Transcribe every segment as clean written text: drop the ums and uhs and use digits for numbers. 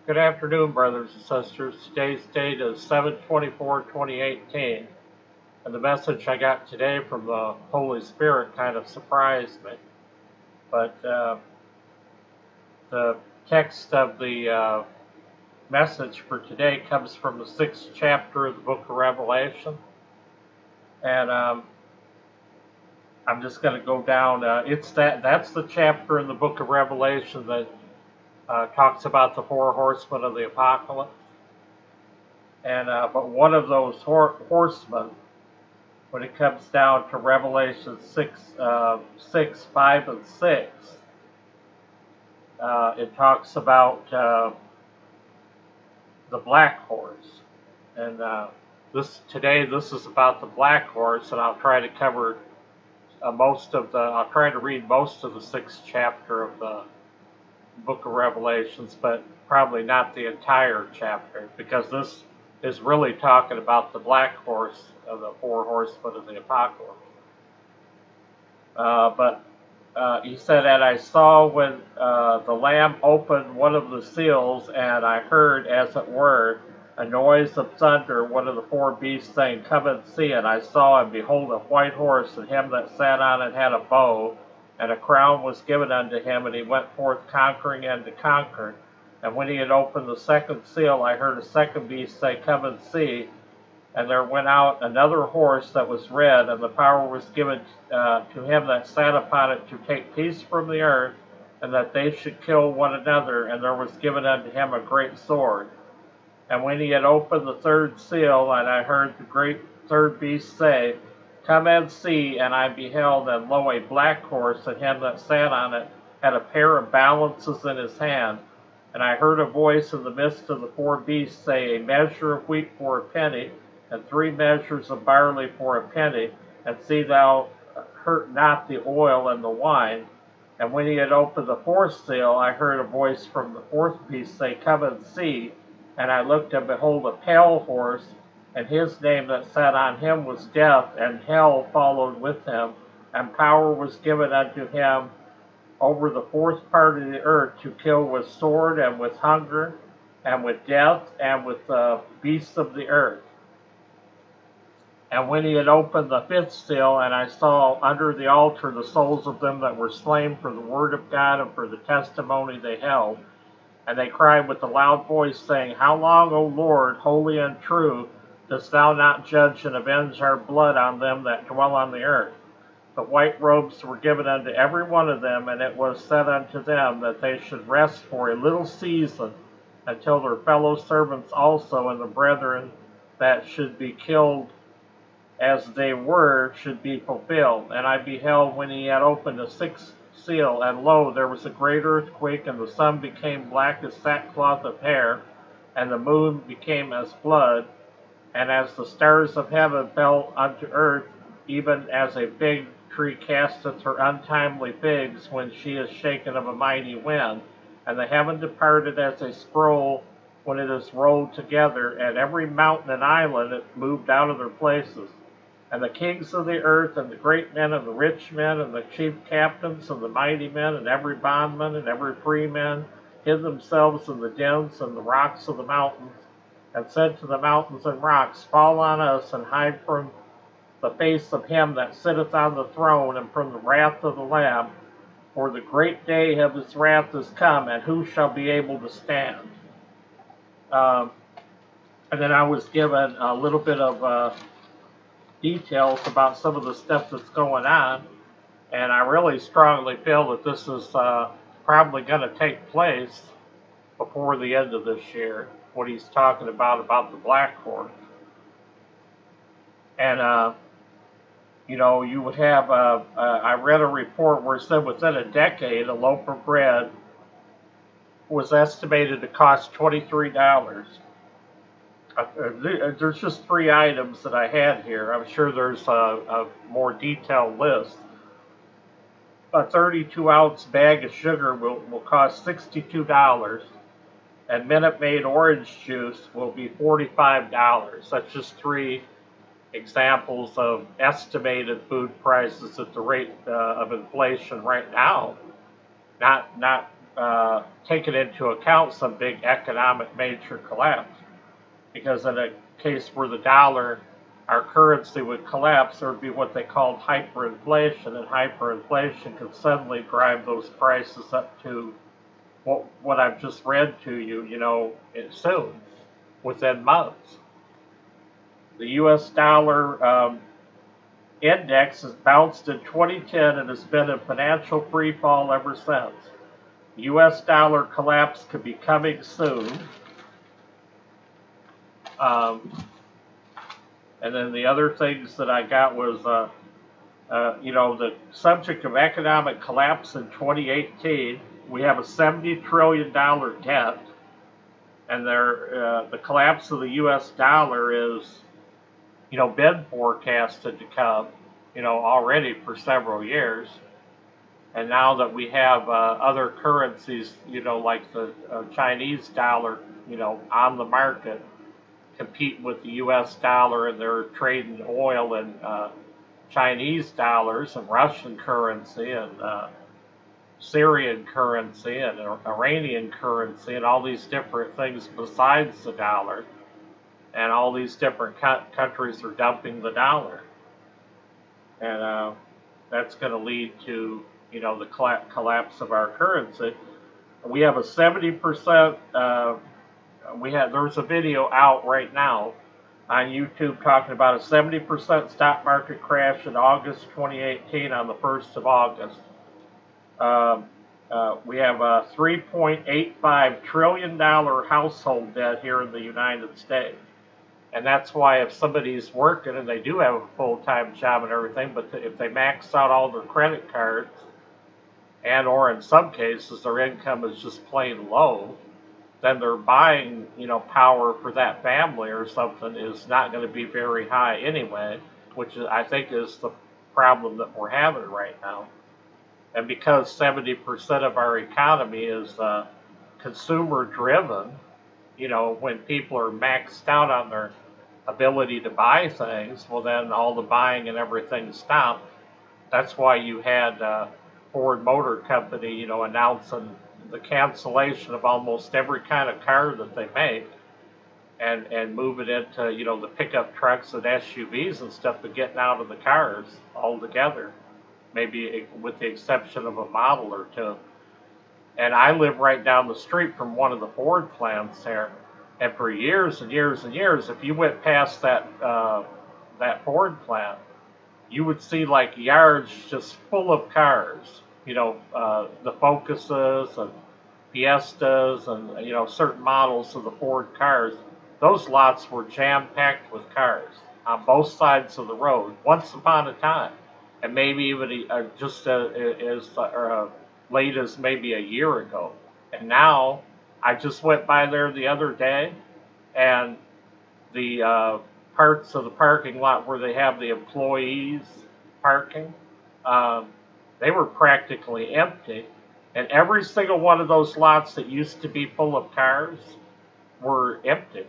Good afternoon, brothers and sisters. Today's date is 7/24/2018, and the message I got today from the Holy Spirit kind of surprised me. But the text of the message for today comes from the 6th chapter of the book of Revelation, and I'm just going to go down. That's the chapter in the book of Revelation that talks about the four horsemen of the apocalypse. And but one of those horsemen, when it comes down to Revelation 6, 5, and 6, it talks about the black horse. And today this is about the black horse, and I'll try to cover I'll try to read most of the 6th chapter of the book of Revelations, but probably not the entire chapter, because this is really talking about the black horse of the four horsemen of the apocalypse. But he said, and I saw when the Lamb opened one of the seals, and I heard, as it were, a noise of thunder, one of the four beasts saying, Come and see. And I saw, and behold, a white horse, and him that sat on it had a bow, and a crown was given unto him, and he went forth conquering and to conquer. And when he had opened the second seal, I heard a second beast say, Come and see. And there went out another horse that was red, and the power was given to him that sat upon it to take peace from the earth, and that they should kill one another. And there was given unto him a great sword. And when he had opened the third seal, and I heard the great third beast say, Come and see. And I beheld, and lo, a black horse, and him that sat on it had a pair of balances in his hand. And I heard a voice in the midst of the four beasts say, A measure of wheat for a penny, and 3 measures of barley for a penny, and see thou hurt not the oil and the wine. And when he had opened the fourth seal, I heard a voice from the fourth beast say, Come and see. And I looked, and behold, a pale horse, and his name that sat on him was Death, and hell followed with him, and power was given unto him over the fourth part of the earth to kill with sword, and with hunger, and with death, and with the beasts of the earth. And when he had opened the fifth seal, and I saw under the altar the souls of them that were slain for the word of God and for the testimony they held, and they cried with a loud voice, saying, How long, O Lord, holy and true, dost thou not judge and avenge our blood on them that dwell on the earth? But white robes were given unto every one of them, and it was said unto them that they should rest for a little season, until their fellow servants also and the brethren that should be killed as they were should be fulfilled. And I beheld when he had opened the sixth seal, and lo, there was a great earthquake, and the sun became black as sackcloth of hair, and the moon became as blood, and as the stars of heaven fell unto earth, even as a fig tree casteth her untimely figs when she is shaken of a mighty wind. And the heaven departed as a scroll when it is rolled together, and every mountain and island it moved out of their places. And the kings of the earth, and the great men, and the rich men, and the chief captains, and the mighty men, and every bondman, and every free man, hid themselves in the dens and the rocks of the mountains, and said to the mountains and rocks, Fall on us, and hide from the face of him that sitteth on the throne, and from the wrath of the Lamb, for the great day of his wrath is come, and who shall be able to stand? And then I was given a little bit of details about some of the stuff that's going on, and I really strongly feel that this is probably going to take place before the end of this year, what he's talking about the black horse. And you would have I read a report where it said within a decade a loaf of bread was estimated to cost $23. There's just 3 items that I had here. I'm sure there's a more detailed list. A 32-ounce bag of sugar will cost $62, and Minute Maid orange juice will be $45. That's just 3 examples of estimated food prices at the rate of inflation right now. Not taken into account some big economic major collapse. Because in a case where the dollar, our currency, would collapse, there would be what they called hyperinflation, and hyperinflation could suddenly drive those prices up to what I've just read to you, soon, within months. The U.S. dollar index has bounced in 2010 and has been in financial free fall ever since. The U.S. dollar collapse could be coming soon. And then the other things that I got was, the subject of economic collapse in 2018. We have a $70 trillion debt, and the collapse of the U.S. dollar is, been forecasted to come, already for several years. And now that we have other currencies, like the Chinese dollar, on the market, compete with the U.S. dollar, and they're trading oil and Chinese dollars and Russian currency and Syrian currency and Iranian currency and all these different things besides the dollar. And all these different countries are dumping the dollar. And that's going to lead to, the collapse of our currency. We have a 70%, there's a video out right now on YouTube talking about a 70% stock market crash in August 2018 on the 1st of August. We have a $3.85 trillion household debt here in the United States. And that's why if somebody's working and they do have a full-time job and everything, but if they max out all their credit cards, and or in some cases their income is just plain low, then their buying, power for that family or something is not going to be very high anyway, which I think is the problem that we're having right now. And because 70% of our economy is consumer driven, when people are maxed out on their ability to buy things, well, then all the buying and everything stopped. That's why you had Ford Motor Company, announcing the cancellation of almost every kind of car that they make, and move it into, the pickup trucks and SUVs and stuff, but getting out of the cars altogether, maybe with the exception of a model or two. And I live right down the street from one of the Ford plants there, and for years and years and years, if you went past that Ford plant, you would see like yards just full of cars, the Focuses and Fiestas and, certain models of the Ford cars. Those lots were jam-packed with cars on both sides of the road once upon a time, and maybe even just as late as maybe a year ago. And now, I just went by there the other day, and the parts of the parking lot where they have the employees parking, they were practically empty. And every single one of those lots that used to be full of cars were empty.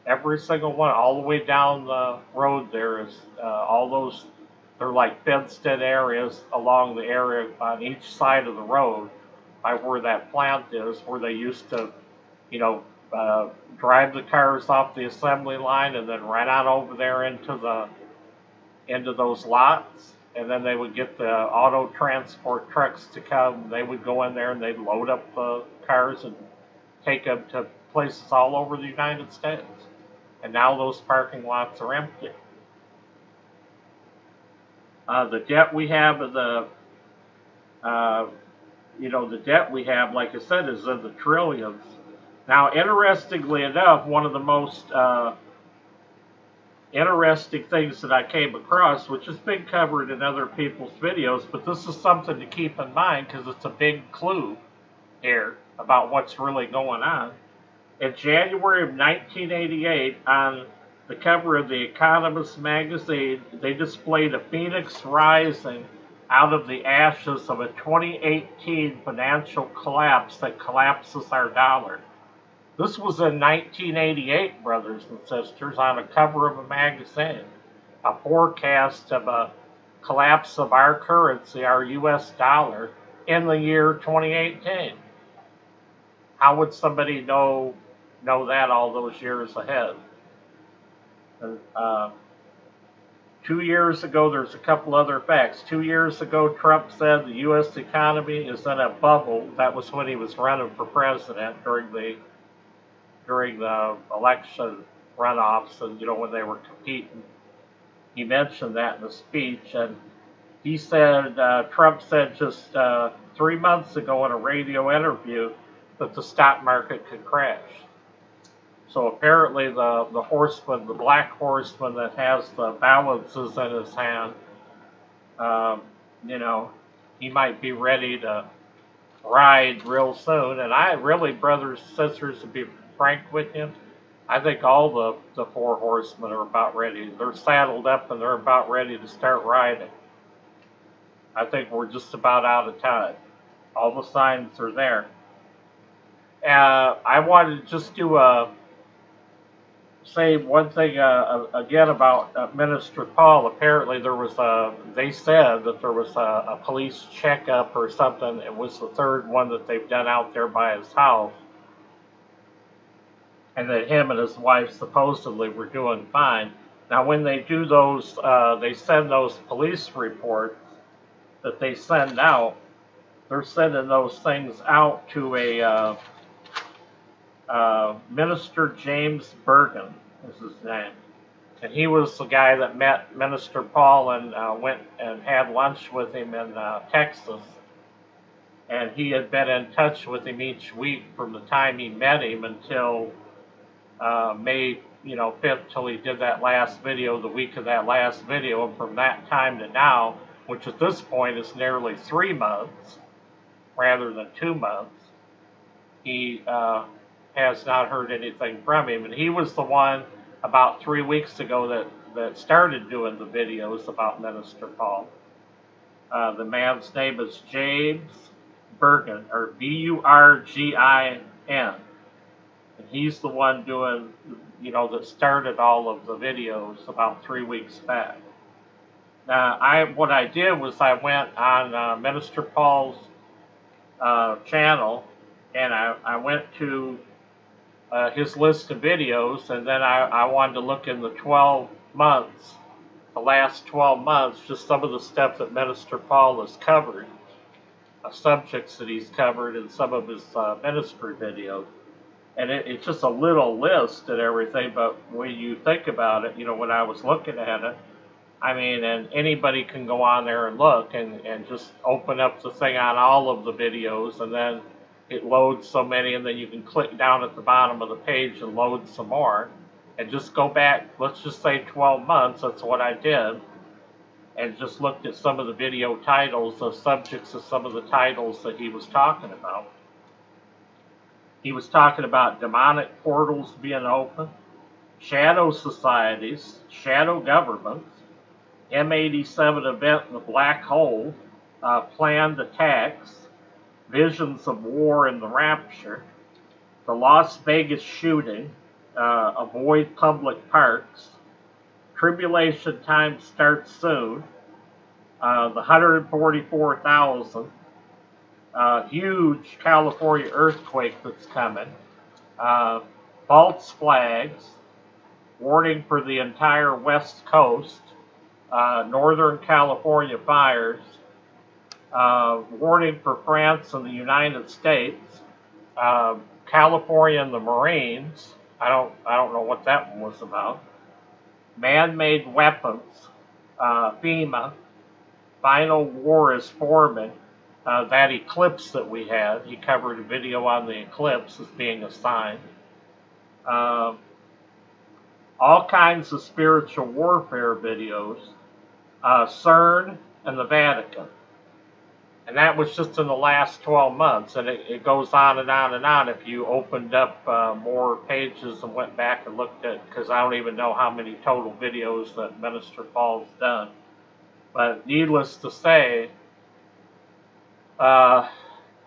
Every single one, all the way down the road there is all those, they're like fenced-in areas along the area on each side of the road by where that plant is, where they used to, drive the cars off the assembly line and then run out over there into those lots. And then they would get the auto transport trucks to come. They would go in there and they'd load up the cars and take them to places all over the United States. And now those parking lots are empty. The debt we have, the debt we have, like I said, is in the trillions. Now, interestingly enough, one of the most interesting things that I came across, which has been covered in other people's videos, but this is something to keep in mind because it's a big clue here about what's really going on. In January of 1988, on the cover of The Economist magazine, they displayed a phoenix rising out of the ashes of a 2018 financial collapse that collapses our dollar. This was in 1988, brothers and sisters, on a cover of a magazine. A forecast of a collapse of our currency, our U.S. dollar, in the year 2018. How would somebody know that all those years ahead? And, 2 years ago, there's a couple other facts. 2 years ago, Trump said the U.S. economy is in a bubble. That was when he was running for president during the election runoffs, and when they were competing. He mentioned that in the speech, and he said Trump said just 3 months ago in a radio interview that the stock market could crash. So apparently the horseman, the black horseman that has the balances in his hand, um, you know, he might be ready to ride real soon. And I really, brothers and sisters, to be frank with you, I think all the four horsemen are about ready. They're saddled up and they're about ready to start riding. I think we're just about out of time. All the signs are there. I wanted to just do say one thing again about Minister Paul. Apparently, they said that there was a police checkup or something. It was the third one that they've done out there by his house, and that him and his wife supposedly were doing fine. Now, when they do those, they send those police reports that they send out. They're sending those things out to a Minister James Bergen is his name. And he was the guy that met Minister Paul and went and had lunch with him in Texas. And he had been in touch with him each week from the time he met him until May 5th, till he did that last video, the week of that last video. And from that time to now, which at this point is nearly 3 months rather than 2 months, he has not heard anything from him. And he was the one about 3 weeks ago that started doing the videos about Minister Paul. The man's name is James Bergen, or Burgin. And he's the one doing, that started all of the videos about 3 weeks back. Now, what I did was I went on Minister Paul's channel, and I went to his list of videos, and then I wanted to look in the 12 months, the last 12 months, just some of the stuff that Minister Paul has covered, subjects that he's covered in some of his ministry videos. And it's just a little list and everything, but when you think about it, when I was looking at it, I mean, and anybody can go on there and look and just open up the thing on all of the videos, and then it loads so many, and then you can click down at the bottom of the page and load some more, and just go back, let's just say 12 months, that's what I did, and just looked at some of the video titles, the subjects of some of the titles that he was talking about. He was talking about demonic portals being open, shadow societies, shadow governments, M87 event in the black hole, planned attacks, visions of war and the rapture, the Las Vegas shooting, avoid public parks, tribulation time starts soon, the 144,000, huge California earthquake that's coming, false flags, warning for the entire West Coast, Northern California fires, warning for France and the United States, California and the Marines. I don't know what that one was about. Man-made weapons, FEMA, final war is forming. That eclipse that we had, he covered a video on the eclipse as being a sign. All kinds of spiritual warfare videos, CERN and the Vatican. And that was just in the last 12 months, and it goes on and on and on if you opened up more pages and went back and looked at, because I don't even know how many total videos that Minister Paul's done. But needless to say, a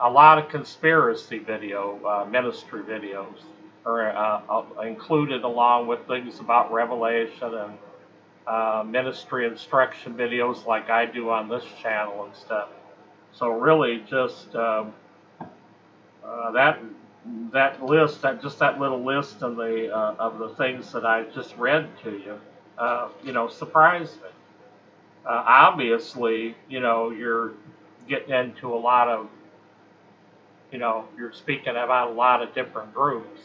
lot of conspiracy ministry videos are included, along with things about Revelation and ministry instruction videos like I do on this channel and stuff. So really, just that list, that little list of the things that I just read to you, surprised me. Obviously, you're getting into a lot of, you're speaking about a lot of different groups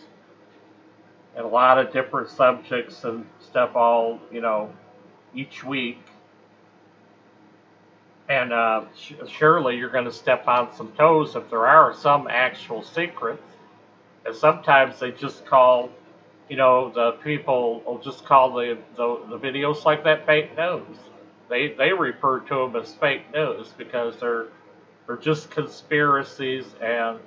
and a lot of different subjects and stuff all, each week. And surely you're going to step on some toes if there are some actual secrets. And sometimes they just call, the people will just call the videos like that fake news. They refer to them as fake news because they're just conspiracies and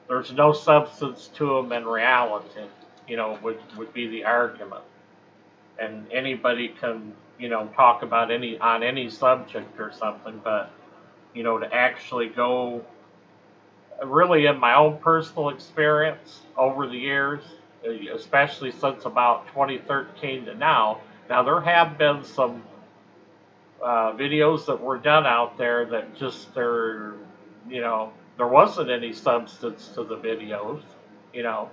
there's no substance to them in reality. Would be the argument. And anybody can talk about any subject or something, but to actually go, really in my own personal experience over the years, especially since about 2013 to now. Now there have been some videos that were done out there that just there wasn't any substance to the videos, you know,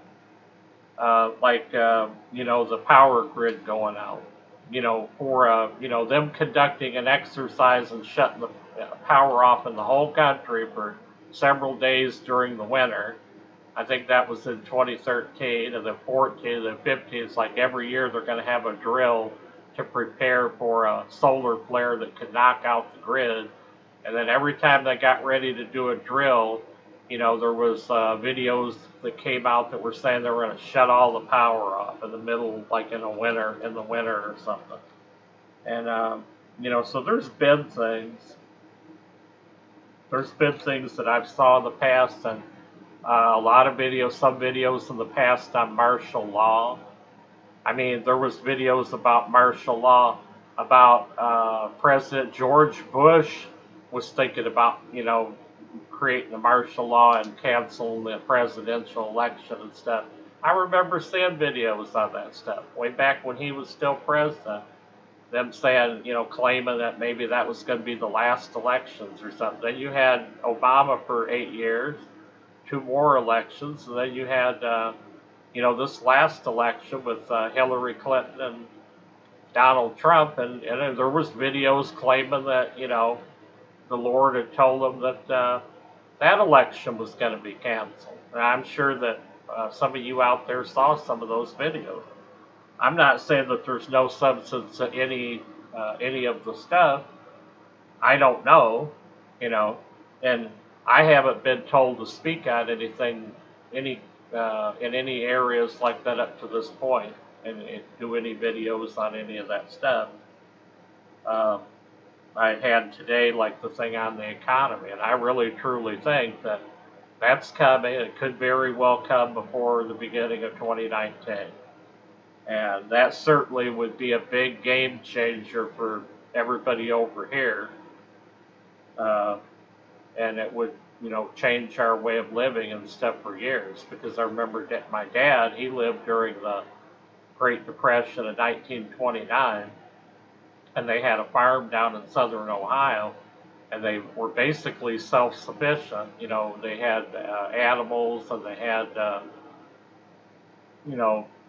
the power grid going out, for them conducting an exercise and shutting the power off in the whole country for several days during the winter. I think that was in 2013, and then 14, and then 15. It's like every year they're going to have a drill to prepare for a solar flare that could knock out the grid. And then every time they got ready to do a drill, there was videos that came out that were saying they were going to shut all the power off in the middle, like in the winter or something. And so there's been things. There's been things that I've saw in the past, and a lot of videos, some videos in the past on martial law. I mean, there was videos about martial law, about President George Bush was thinking about, creating a martial law and canceling the presidential election and stuff. I remember seeing videos on that stuff way back when he was still president. Them saying, claiming that maybe that was going to be the last elections or something. Then you had Obama for 8 years, 2 more elections, and then you had, this last election with Hillary Clinton and Donald Trump, and there was videos claiming that, the Lord had told them that that election was going to be canceled. And I'm sure that some of you out there saw some of those videos. I'm not saying that there's no substance to any of the stuff. I don't know, and I haven't been told to speak on anything, in any areas like that up to this point, and do any videos on any of that stuff. I had today, like the thing on the economy, and I really truly think that that's coming. It could very well come before the beginning of 2019. And that certainly would be a big game changer for everybody over here. And it would, change our way of living and stuff for years. Because I remember my dad, he lived during the Great Depression of 1929. And they had a farm down in southern Ohio. And they were basically self-sufficient. They had animals, and they had,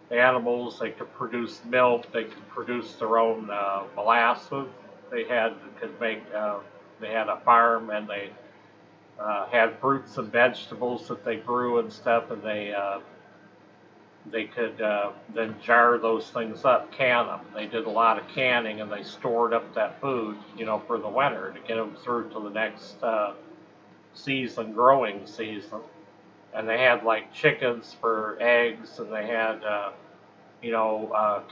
animals. They could produce milk. They could produce their own molasses. They had a farm, and they had fruits and vegetables that they grew and stuff, and they could then jar those things up, can them. They did a lot of canning, and they stored up that food, for the winter to get them through to the next growing season. And they had like chickens for eggs, and they had a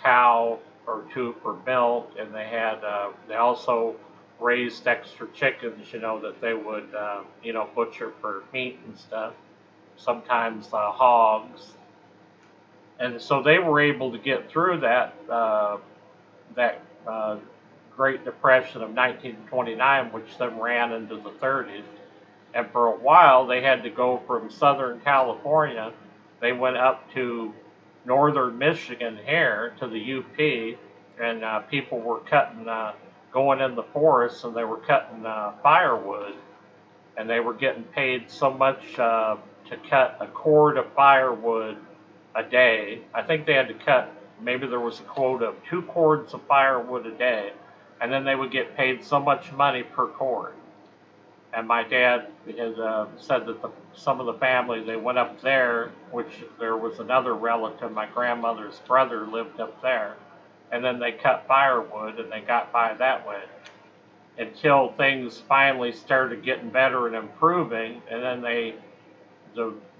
cow or 2 for milk, and they also raised extra chickens, that they would butcher for meat and stuff. Sometimes hogs, and so they were able to get through that Great Depression of 1929, which then ran into the 30s. And for a while, they had to go from Southern California. They went up to northern Michigan here to the UP, and people were going in the forest, and they were cutting firewood and they were getting paid so much to cut a cord of firewood a day. I think they had to cut, maybe there was a quota of 2 cords of firewood a day, and then they would get paid so much money per cord. And my dad had said that some of the family, they went up there, which there was another relative, my grandmother's brother lived up there, and then they cut firewood and they got by that way until things finally started getting better and improving, and then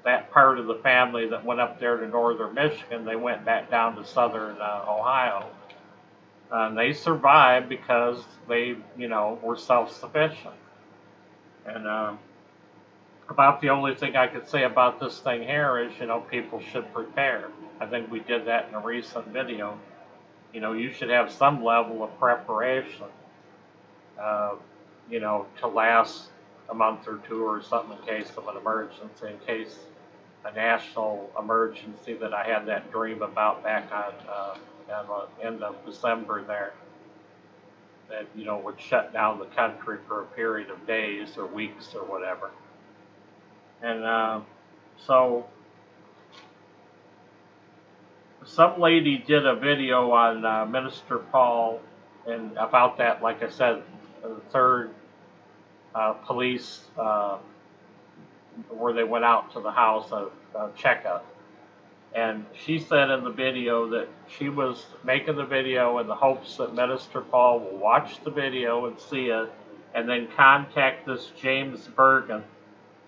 that part of the family that went up there to northern Michigan, they went back down to southern Ohio. And they survived because they, were self-sufficient. And about the only thing I could say about this thing here is, people should prepare. I think we did that in a recent video. You should have some level of preparation, to last a month or two or something in case of an emergency, in case a national emergency that I had that dream about back on the end of December there, that, would shut down the country for a period of days or weeks or whatever. And so some lady did a video on Minister Paul and about that, like I said, the third police where they went out to the house of checkup. And she said in the video that she was making the video in the hopes that Minister Paul will watch the video and see it, and then contact this James Bergen,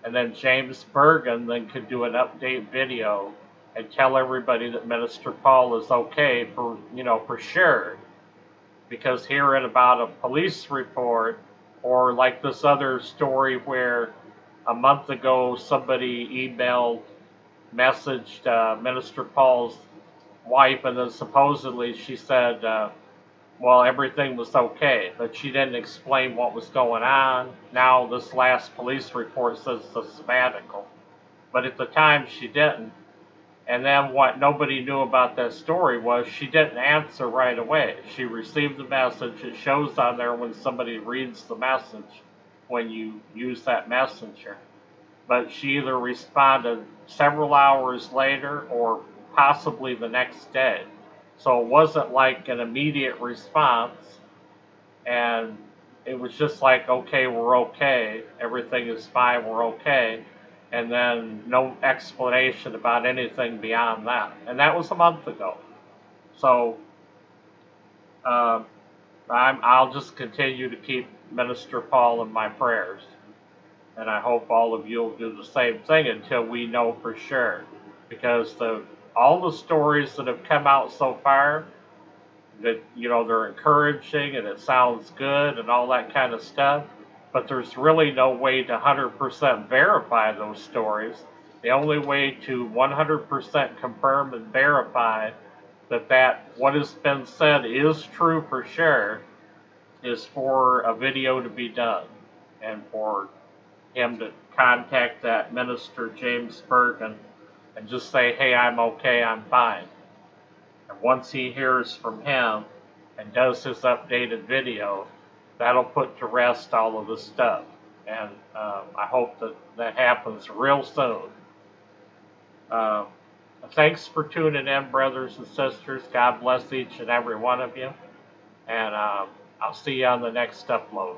and then James Bergen then could do an update video and tell everybody that Minister Paul is okay for sure. Because hearing about a police report, or like this other story where a month ago somebody messaged Minister Paul's wife, and then supposedly she said, well, everything was okay, but she didn't explain what was going on. Now this last police report says it's a sabbatical, but at the time she didn't. And then what nobody knew about that story was she didn't answer right away. She received the message. It shows on there when somebody reads the message when you use that messenger. But she either responded several hours later or possibly the next day. So it wasn't like an immediate response. And it was just like, okay, we're okay. Everything is fine, we're okay. And then no explanation about anything beyond that. And that was a month ago. So I'll just continue to keep Minister Paul in my prayers. And I hope all of you will do the same thing until we know for sure. Because all the stories that have come out so far, that, they're encouraging and it sounds good and all that kind of stuff. But there's really no way to 100% verify those stories. The only way to 100% confirm and verify that what has been said is true for sure is for a video to be done and for him to contact that Minister James Bergen and just say, hey, I'm okay, I'm fine. And once he hears from him and does his updated video, that'll put to rest all of this stuff. And I hope that happens real soon. Thanks for tuning in, brothers and sisters. God bless each and every one of you. And I'll see you on the next upload.